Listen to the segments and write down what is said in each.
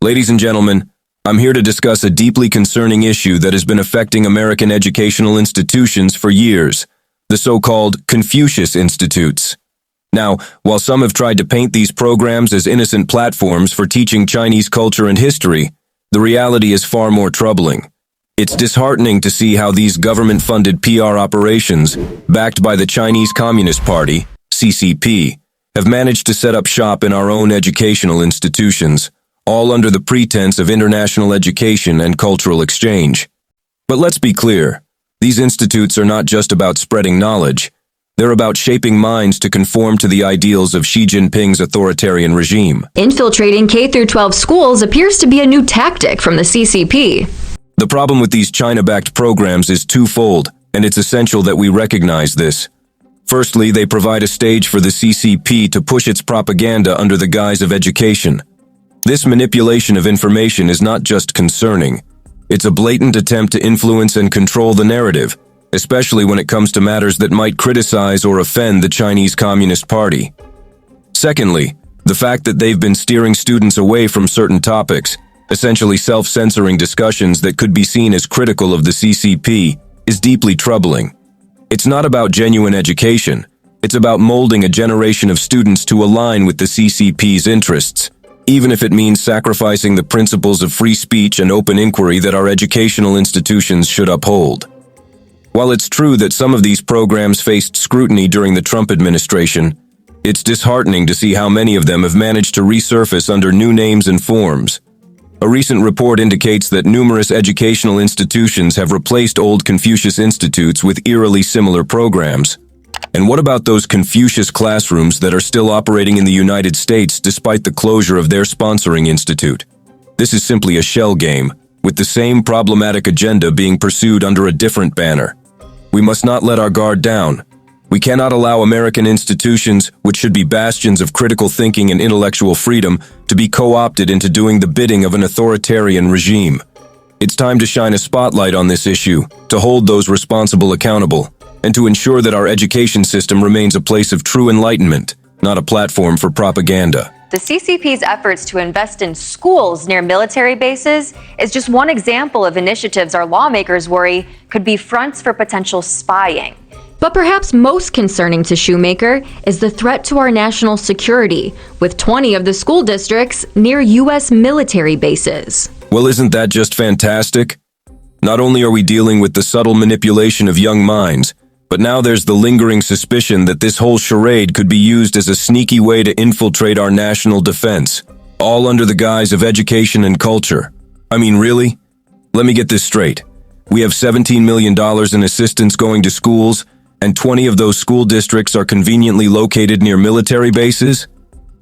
Ladies and gentlemen, I'm here to discuss a deeply concerning issue that has been affecting American educational institutions for years, the so-called Confucius Institutes. Now, while some have tried to paint these programs as innocent platforms for teaching Chinese culture and history, the reality is far more troubling. It's disheartening to see how these government-funded PR operations, backed by the Chinese Communist Party, CCP, have managed to set up shop in our own educational institutions, all under the pretense of international education and cultural exchange. But let's be clear, these institutes are not just about spreading knowledge. They're about shaping minds to conform to the ideals of Xi Jinping's authoritarian regime. Infiltrating K-12 schools appears to be a new tactic from the CCP. The problem with these China-backed programs is twofold, and it's essential that we recognize this. Firstly, they provide a stage for the CCP to push its propaganda under the guise of education. This manipulation of information is not just concerning. It's a blatant attempt to influence and control the narrative, especially when it comes to matters that might criticize or offend the Chinese Communist Party. Secondly, the fact that they've been steering students away from certain topics, essentially self-censoring discussions that could be seen as critical of the CCP, is deeply troubling. It's not about genuine education. It's about molding a generation of students to align with the CCP's interests, even if it means sacrificing the principles of free speech and open inquiry that our educational institutions should uphold. While it's true that some of these programs faced scrutiny during the Trump administration, it's disheartening to see how many of them have managed to resurface under new names and forms. A recent report indicates that numerous educational institutions have replaced old Confucius Institutes with eerily similar programs. And what about those Confucius classrooms that are still operating in the United States despite the closure of their sponsoring institute? This is simply a shell game, with the same problematic agenda being pursued under a different banner. We must not let our guard down. We cannot allow American institutions, which should be bastions of critical thinking and intellectual freedom, to be co-opted into doing the bidding of an authoritarian regime. It's time to shine a spotlight on this issue, to hold those responsible accountable, and to ensure that our education system remains a place of true enlightenment, not a platform for propaganda. The CCP's efforts to invest in schools near military bases is just one example of initiatives our lawmakers worry could be fronts for potential spying. But perhaps most concerning to Shoemaker is the threat to our national security, with 20 of the school districts near U.S. military bases. Well, isn't that just fantastic? Not only are we dealing with the subtle manipulation of young minds, but now there's the lingering suspicion that this whole charade could be used as a sneaky way to infiltrate our national defense, all under the guise of education and culture. I mean, really? Let me get this straight. We have $17 million in assistance going to schools, and 20 of those school districts are conveniently located near military bases?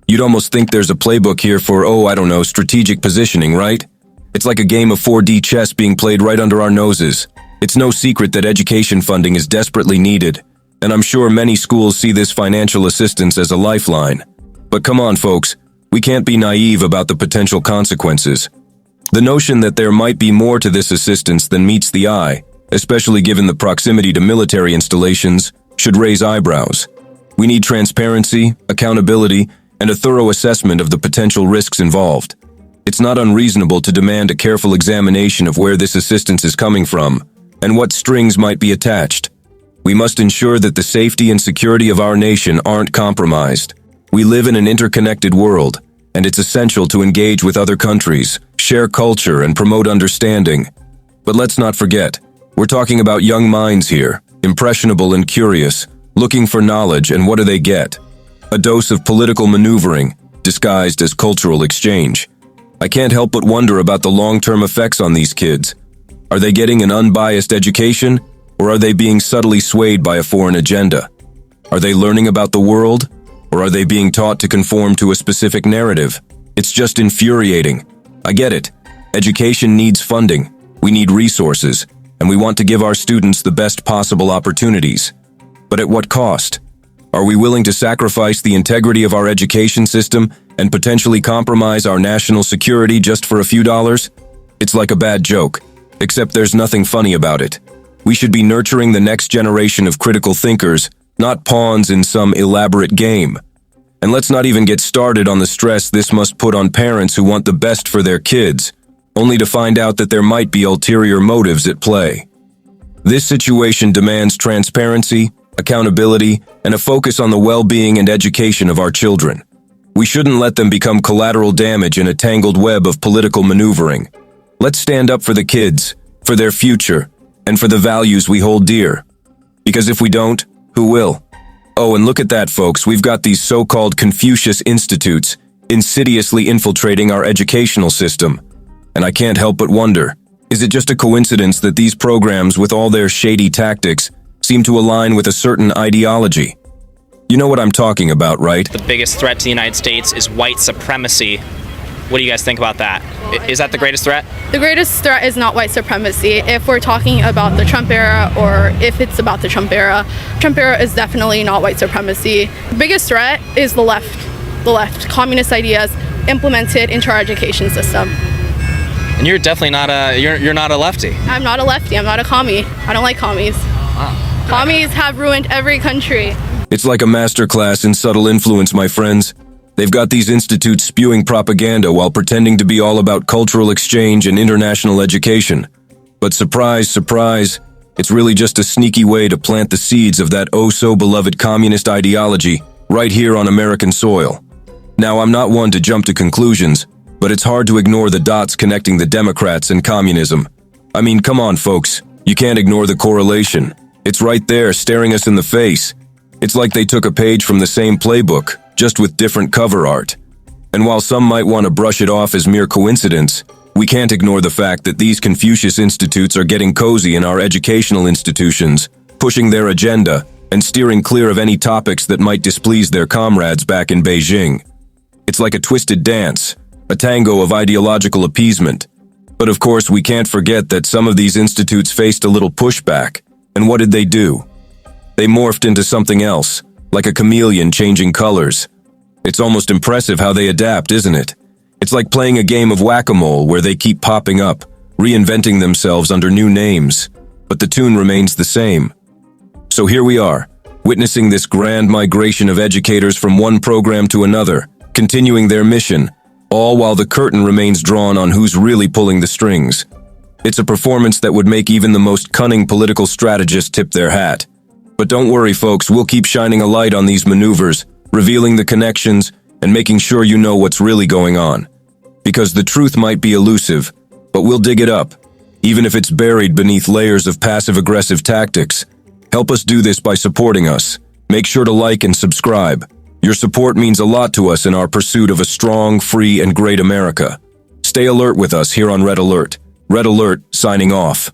You'd almost think there's a playbook here for, strategic positioning, right? It's like a game of 4D chess being played right under our noses. It's no secret that education funding is desperately needed, and I'm sure many schools see this financial assistance as a lifeline. But come on, folks, we can't be naive about the potential consequences. The notion that there might be more to this assistance than meets the eye, especially given the proximity to military installations, should raise eyebrows. We need transparency, accountability, and a thorough assessment of the potential risks involved. It's not unreasonable to demand a careful examination of where this assistance is coming from, and what strings might be attached. We must ensure that the safety and security of our nation aren't compromised. We live in an interconnected world, and it's essential to engage with other countries, share culture, and promote understanding. But let's not forget, we're talking about young minds here, impressionable and curious, looking for knowledge, and what do they get? A dose of political maneuvering, disguised as cultural exchange. I can't help but wonder about the long-term effects on these kids. Are they getting an unbiased education, or are they being subtly swayed by a foreign agenda? Are they learning about the world, or are they being taught to conform to a specific narrative? It's just infuriating. I get it. Education needs funding. We need resources, and we want to give our students the best possible opportunities. But at what cost? Are we willing to sacrifice the integrity of our education system and potentially compromise our national security just for a few dollars? It's like a bad joke, except there's nothing funny about it. We should be nurturing the next generation of critical thinkers, not pawns in some elaborate game. And let's not even get started on the stress this must put on parents who want the best for their kids, only to find out that there might be ulterior motives at play. This situation demands transparency, accountability, and a focus on the well-being and education of our children. We shouldn't let them become collateral damage in a tangled web of political maneuvering. Let's stand up for the kids, for their future, and for the values we hold dear. Because if we don't, who will? Oh, and look at that, folks. We've got these so-called Confucius Institutes insidiously infiltrating our educational system. And I can't help but wonder, is it just a coincidence that these programs, with all their shady tactics, seem to align with a certain ideology? You know what I'm talking about, right? The biggest threat to the United States is white supremacy. What do you guys think about that? Is that the greatest threat? The greatest threat is not white supremacy. If we're talking about the Trump era, or if it's about the Trump era is definitely not white supremacy. The biggest threat is the left, communist ideas implemented into our education system. And you're definitely not you're not a lefty. I'm not a lefty, I'm not a commie. I don't like commies. Wow. Commies have ruined every country. It's like a masterclass in subtle influence, my friends. They've got these institutes spewing propaganda while pretending to be all about cultural exchange and international education. But surprise, surprise, it's really just a sneaky way to plant the seeds of that oh-so-beloved communist ideology right here on American soil. Now, I'm not one to jump to conclusions, but it's hard to ignore the dots connecting the Democrats and communism. I mean, come on, folks. You can't ignore the correlation. It's right there, staring us in the face. It's like they took a page from the same playbook, just with different cover art. And while some might want to brush it off as mere coincidence, we can't ignore the fact that these Confucius Institutes are getting cozy in our educational institutions, pushing their agenda and steering clear of any topics that might displease their comrades back in Beijing. It's like a twisted dance, a tango of ideological appeasement. But of course, we can't forget that some of these institutes faced a little pushback. And what did they do? They morphed into something else, like a chameleon changing colors. It's almost impressive how they adapt, isn't it? It's like playing a game of whack-a-mole where they keep popping up, reinventing themselves under new names, but the tune remains the same. So here we are, witnessing this grand migration of educators from one program to another, continuing their mission, all while the curtain remains drawn on who's really pulling the strings. It's a performance that would make even the most cunning political strategist tip their hat. But don't worry, folks, we'll keep shining a light on these maneuvers, revealing the connections, and making sure you know what's really going on. Because the truth might be elusive, but we'll dig it up, even if it's buried beneath layers of passive-aggressive tactics. Help us do this by supporting us. Make sure to like and subscribe. Your support means a lot to us in our pursuit of a strong, free, and great America. Stay alert with us here on Red Alert. Red Alert, signing off.